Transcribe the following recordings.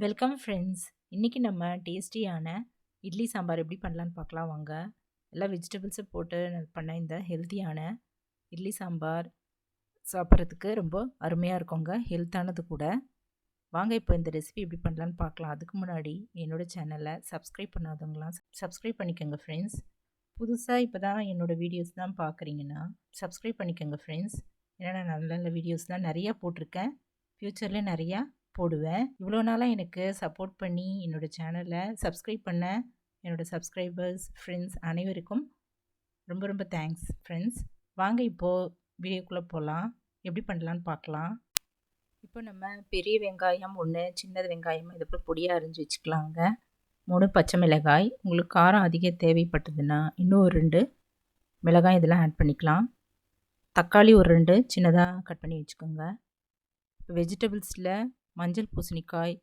Welcome friends. இன்றைக்கி நம்ம டேஸ்டியான இட்லி சாம்பார் எப்படி பண்ணலான்னு பார்க்கலாம் வாங்க. எல்லா வெஜிடபிள்ஸும் போட்டு பண்ண இந்த ஹெல்த்தியான இட்லி சாம்பார் சாப்பிட்றதுக்கு ரொம்ப அருமையாக இருக்குங்க. ஹெல்த்தானது கூட. வாங்க இப்போ இந்த ரெசிபி எப்படி பண்ணலான்னு பார்க்கலாம். அதுக்கு முன்னாடி என்னோடய சேனலை சப்ஸ்கிரைப் பண்ணாதவங்களாம் சப்ஸ்கிரைப் பண்ணிக்கோங்க ஃப்ரெண்ட்ஸ். புதுசாக இப்போ தான் என்னோடய வீடியோஸ் தான் பார்க்குறீங்கன்னா சப்ஸ்கிரைப் பண்ணிக்கோங்க ஃப்ரெண்ட்ஸ். ஏன்னா நான் நல்ல நல்ல வீடியோஸ் தான் நிறையா போட்டிருக்கேன். ஃப்யூச்சரில் நிறையா போடுவேன். இவ்வளோ நாளாக எனக்கு சப்போர்ட் பண்ணி என்னோடய சேனலை சப்ஸ்கிரைப் பண்ண என்னோடய சப்ஸ்கிரைபர்ஸ் ஃப்ரெண்ட்ஸ் அனைவருக்கும் ரொம்ப ரொம்ப தேங்க்ஸ் ஃப்ரெண்ட்ஸ். வாங்க இப்போது வீடியோக்குள்ளே போகலாம். எப்படி பண்ணலான்னு பார்க்கலாம். இப்போ நம்ம பெரிய வெங்காயம் 1, சின்னது வெங்காயம் இது போல் பொடியாக அரிஞ்சு வச்சுக்கலாங்க. 3 பச்சை மிளகாய், உங்களுக்கு காரம் அதிகம் தேவைப்பட்டதுன்னா இன்னும் ஒரு 2 மிளகாய் இதெல்லாம் ஆட் பண்ணிக்கலாம். தக்காளி ஒரு 2 சின்னதாக கட் பண்ணி வச்சுக்கோங்க. இப்போ வெஜிடபிள்ஸில் மஞ்சள் பூசணிக்காய்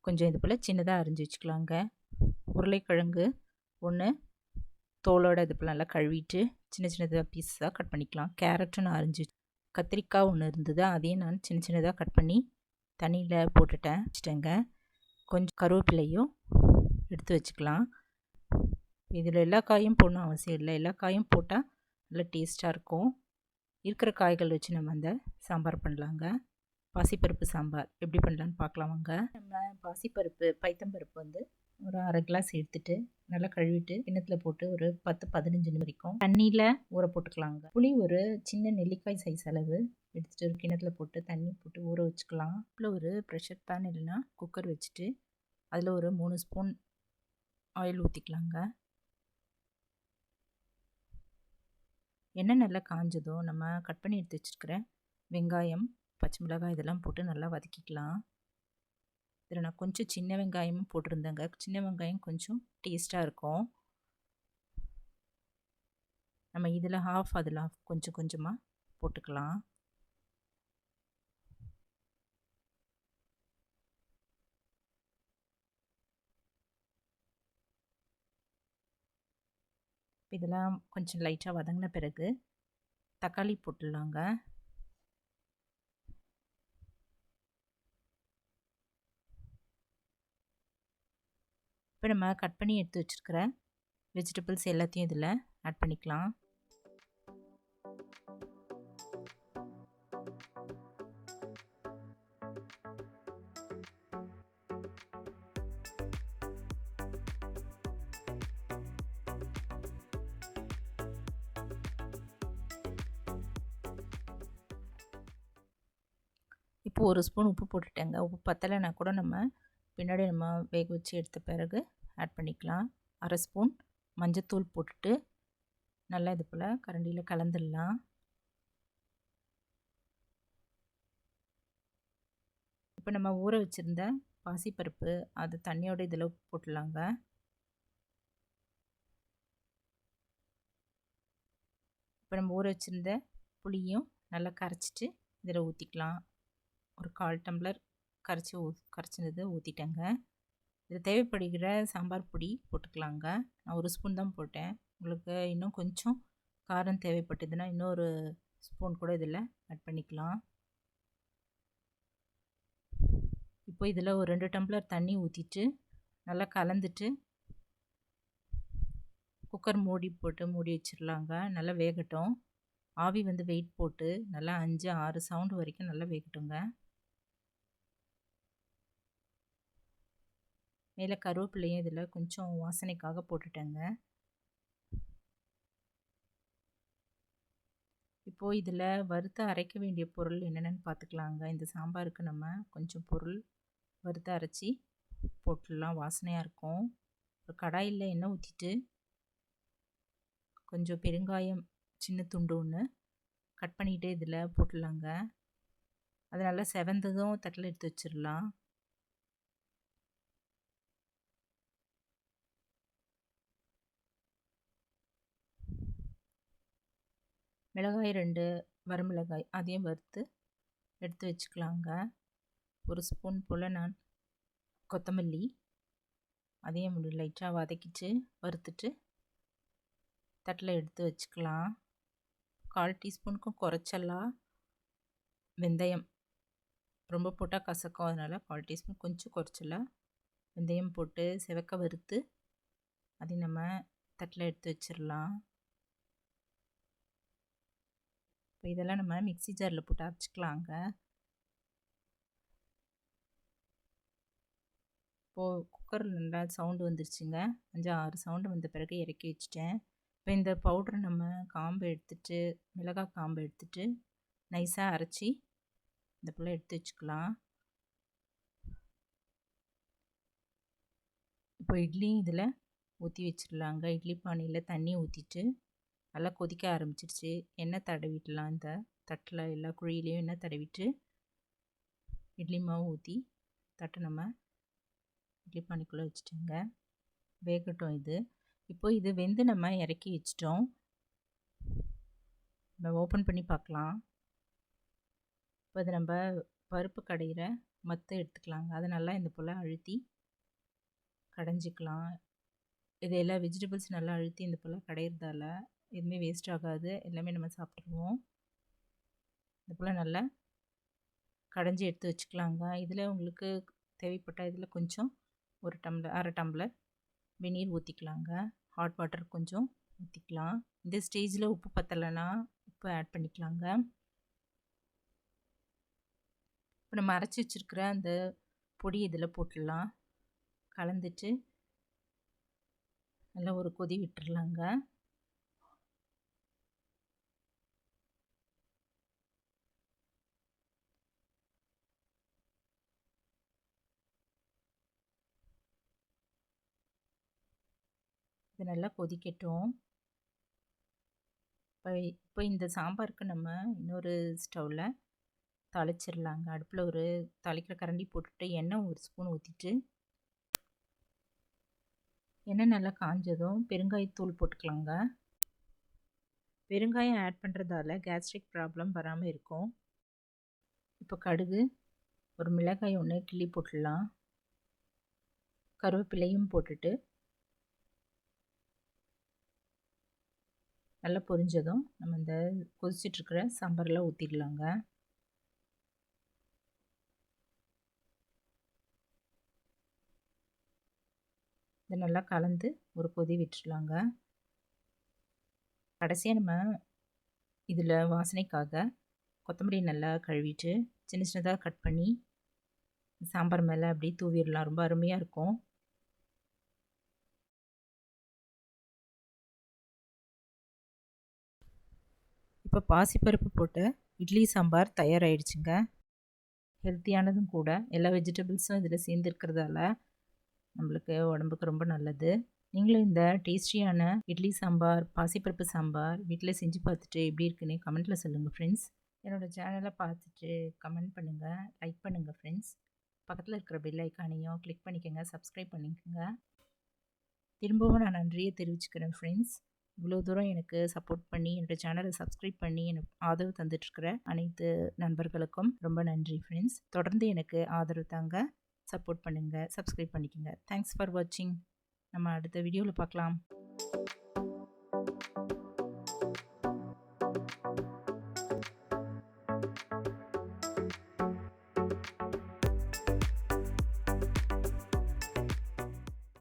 கொஞ்சம் இது போல் சின்னதாக அரிஞ்சு வச்சுக்கலாங்க. உருளைக்கிழங்கு 1 தோலோடு இது போல் நல்லா கழுவிட்டு சின்ன சின்னதாக பீஸாக கட் பண்ணிக்கலாம். கேரட்டும் நான் அரிஞ்சு, கத்திரிக்காய் 1 இருந்தது, அதையும் நான் சின்ன சின்னதாக கட் பண்ணி தண்ணியில் வச்சுட்டேங்க. கொஞ்சம் கருவேப்பிலையும் எடுத்து வச்சுக்கலாம். இதில் எல்லா காயும் போடணும் அவசியம் இல்லை. எல்லா காயும் போட்டால் நல்லா டேஸ்ட்டாக இருக்கும். இருக்கிற காய்கள் வச்சு நம்ம அந்த சாம்பார் பண்ணலாங்க. பாசிப்பருப்பு சாம்பார் எப்படி பண்ணலான்னு பார்க்கலாம் வாங்க. நம்ம பாசிப்பருப்பு பைத்தம்பருப்பு வந்து ஒரு 1/2 கிளாஸ் எடுத்துட்டு நல்லா கழுவிட்டு கிண்ணத்தில் போட்டு ஒரு 10-15 நிமிடம் வரைக்கும் தண்ணியில் ஊற போட்டுக்கலாங்க. புளி ஒரு சின்ன நெல்லிக்காய் சைஸ் அளவு எடுத்துகிட்டு ஒரு கிண்ணத்தில் போட்டு தண்ணி போட்டு ஊற வச்சுக்கலாம். அதில் ஒரு ப்ரெஷர் பேன் இல்லைன்னா குக்கர் வச்சுட்டு அதில் ஒரு 3 ஸ்பூன் ஆயில் ஊற்றிக்கலாங்க. எண்ணெய் நல்லா காஞ்சதும் நம்ம கட் பண்ணி எடுத்து வச்சுருக்கிற வெங்காயம், பச்சை மிளகாய் இதெல்லாம் போட்டு நல்லா வதக்கிக்கலாம். இதில் நான் கொஞ்சம் சின்ன வெங்காயமும் போட்டிருந்தேங்க. சின்ன வெங்காயம் கொஞ்சம் டேஸ்ட்டாக இருக்கும். நம்ம இதில் ஹாஃப் அதில் ஹாஃப் கொஞ்சம் கொஞ்சமாக போட்டுக்கலாம். இதெல்லாம் கொஞ்சம் லைட்டாக வதங்கின பிறகு தக்காளி போட்டுடலாங்க. இப்போ நம்ம கட் பண்ணி எடுத்து வச்சுருக்கிற வெஜிடபிள்ஸ் எல்லாத்தையும் இதில் ஆட் பண்ணிக்கலாம். இப்போ ஒரு ஸ்பூன் உப்பு போட்டுட்டேங்க. உப்பு பத்தலைன்னா கூட நம்ம பின்னாடி நம்ம வேக வச்சு எடுத்த பிறகு ஆட் பண்ணிக்கலாம். 1/2 ஸ்பூன் மஞ்சத்தூள் போட்டுட்டு நல்லா இது போல் கரண்டியில் கலந்துடலாம். இப்போ நம்ம ஊற வச்சுருந்த பாசிப்பருப்பு அது தண்ணியோட இதில் போட்டுடலாங்க. இப்போ நம்ம ஊற வச்சுருந்த புளியும் நல்லா கரைச்சிட்டு இதில் ஊற்றிக்கலாம். ஒரு 1/4 டம்ளர் கரைச்சினது ஊற்றிட்டேங்க. இது தேவைப்படுகிற சாம்பார் பொடி போட்டுக்கலாங்க. நான் 1 ஸ்பூன் தான் போட்டேன். உங்களுக்கு இன்னும் கொஞ்சம் காரம் தேவைப்பட்டதுன்னா இன்னொரு ஸ்பூன் கூட இதில் ஆட் பண்ணிக்கலாம். இப்போ இதில் ஒரு 2 டம்ளர் தண்ணி ஊற்றிட்டு நல்லா கலந்துட்டு குக்கர் மூடி வச்சிடலாங்க. நல்லா வேகட்டும். ஆவி வந்து வெயிட் போட்டு நல்லா 5-6 சவுண்டு வரைக்கும் நல்லா வேகட்டுங்க. மேலே கருவேப்பிலையும் இதில் கொஞ்சம் வாசனைக்காக போட்டுட்டேங்க. இப்போது இதில் வறுத்து அரைக்க வேண்டிய பொருள் என்னென்னு பார்த்துக்கலாங்க. இந்த சாம்பாருக்கு நம்ம கொஞ்சம் பொருள் வறுத்து அரைச்சி போட்டுடலாம், வாசனையாக இருக்கும். ஒரு கடாயில் எண்ணெய் ஊற்றிட்டு கொஞ்சம் பெருங்காயம் சின்ன துண்டு 1 கட் பண்ணிவிட்டு இதில் போட்டுடலாங்க. அது நல்லா செவந்ததும் தட்டில் எடுத்து வச்சிடலாம். மிளகாய் 2 வரமிளகாய் அதையும் வறுத்து எடுத்து வச்சுக்கலாங்க. 1 ஸ்பூன் போல் நான் கொத்தமல்லி அதையும் லைட்டாக வதக்கிட்டு வறுத்துட்டு தட்டில் எடுத்து வச்சுக்கலாம். 1/4 டீஸ்பூனுக்கும் குறைச்சலா வெந்தயம் ரொம்ப போட்டால் கசக்கும், அதனால் 1/4 டீஸ்பூன் கொஞ்சம் குறைச்சல வெந்தயம் போட்டு செவக்க வறுத்து அதை நம்ம தட்டில் எடுத்து வச்சிடலாம். இப்போ இதெல்லாம் நம்ம மிக்ஸி ஜாரில் போட்டு அரைச்சிக்கலாங்க. இப்போது குக்கரில் நல்லா சவுண்டு வந்துருச்சுங்க. 5-6 சவுண்டு வந்த பிறகு இறக்கி வச்சுட்டேன். இப்போ இந்த பவுட்ரு நம்ம காம்பு எடுத்துட்டு, மிளகாய் காம்பு எடுத்துட்டு நைஸாக அரைச்சி இந்த போல் எடுத்து வச்சுக்கலாம். இப்போ இட்லி இதில் ஊற்றி வச்சிடலாங்க. இட்லி பானையில் தண்ணி ஊற்றிட்டு நல்லா கொதிக்க ஆரம்பிச்சிருச்சு. எண்ணெய் தடவிடலாம். இந்த தட்டில் எல்லா குழியிலையும் எண்ணெய் தடவிட்டு இட்லி மாவு ஊற்றி தட்டை நம்ம இட்லி பானைக்குள்ளே வச்சுட்டோங்க. வேகட்டும் இது. இப்போ இது வெந்து நம்ம இறக்கி வச்சிட்டோம். நம்ம ஓப்பன் பண்ணி பார்க்கலாம். இப்போ இது நம்ம பருப்பு கடையிற மத்து எடுத்துக்கலாங்க. அதை நல்லா இந்த போல் அழுத்தி கடைஞ்சிக்கலாம். இது எல்லா வெஜிடபிள்ஸ் நல்லா அழுத்தி இந்த போல் கடையிறதால எதுவுமே வேஸ்ட் ஆகாது, எல்லாமே நம்ம சாப்பிட்ருவோம். இந்த போல் நல்லா கடைஞ்சி எடுத்து வச்சுக்கலாங்க. இதில் உங்களுக்கு தேவைப்பட்டால் இதில் கொஞ்சம் 1 டம்ளர் வெந்நீர் ஊற்றிக்கலாங்க. ஹாட் வாட்டர் கொஞ்சம் ஊற்றிக்கலாம். இந்த ஸ்டேஜில் உப்பு பத்தலைன்னா உப்பு ஆட் பண்ணிக்கலாங்க. இப்போ நம்ம அரைச்சி வச்சுருக்கிற அந்த பொடி இதில் போட்டுடலாம். கலந்துட்டு நல்லா ஒரு கொதி விட்டுறலாங்க. இது நல்லா கொதிக்கட்டும். இப்போ இந்த சாம்பாருக்கு நம்ம இன்னொரு ஸ்டவ்வில் தாளிச்சிடலாங்க. அடுப்பில் ஒரு தாளிக்கிற கரண்டி போட்டுட்டு எண்ணெய் 1 ஸ்பூன் ஊற்றிட்டு எண்ணெய் நல்லா காஞ்சதும் பெருங்காயத்தூள் போட்டுக்கலாங்க. பெருங்காயம் ஆட் பண்ணுறதால கேஸ்ட்ரிக் ப்ராப்ளம் வராமல் இருக்கும். இப்போ கடுகு, ஒரு மிளகாய் 1 கிள்ளி போட்டுடலாம். கருவேப்பிலையும் போட்டுட்டு நல்லா பொரிஞ்சதும் நம்ம இந்த கொதிச்சிட்ருக்கிற சாம்பாரில் ஊற்றிடலாங்க. இதை நல்லா கலந்து ஒரு கொதி விட்டுடலாங்க. கடைசியாக நம்ம இதில் வாசனைக்காக கொத்தமல்லி நல்லா கழுவிட்டு சின்ன சின்னதாக கட் பண்ணி சாம்பார் மேலே அப்படியே தூவிடலாம். ரொம்ப அருமையாக இருக்கும். இப்போ பாசிப்பருப்பு போட்டு இட்லி சாம்பார் தயாராகிடுச்சுங்க. ஹெல்த்தியானதும் கூட. எல்லா வெஜிடபிள்ஸும் இதில் சேர்ந்துருக்கிறதால நம்மளுக்கு உடம்புக்கு ரொம்ப நல்லது. நீங்களும் இந்த டேஸ்டியான இட்லி சாம்பார், பாசிப்பருப்பு சாம்பார் வீட்டில் செஞ்சு பார்த்துட்டு எப்படி இருக்குன்னு கமெண்ட்டில் சொல்லுங்கள் ஃப்ரெண்ட்ஸ். என்னோடய சேனலை பார்த்துட்டு கமெண்ட் பண்ணுங்கள், லைக் பண்ணுங்கள் ஃப்ரெண்ட்ஸ். பக்கத்தில் இருக்கிற பெல் ஐக்கானையும் கிளிக் பண்ணிக்கோங்க, சப்ஸ்கிரைப் பண்ணிக்கோங்க. திரும்பவும் நான் நன்றியை தெரிவிச்சுக்கிறேன் ஃப்ரெண்ட்ஸ். இவ்வளோ தூரம் எனக்கு சப்போர்ட் பண்ணி என்னோடய சேனலை சப்ஸ்கிரைப் பண்ணி எனக்கு ஆதரவு தந்துட்டுருக்கிற அனைத்து நண்பர்களுக்கும் ரொம்ப நன்றி ஃப்ரெண்ட்ஸ். தொடர்ந்து எனக்கு ஆதரவு தாங்க, சப்போர்ட் பண்ணுங்கள், சப்ஸ்கிரைப் பண்ணிக்கோங்க. தேங்க்ஸ் ஃபார் வாட்சிங். நம்ம அடுத்த வீடியோவில் பார்க்கலாம்.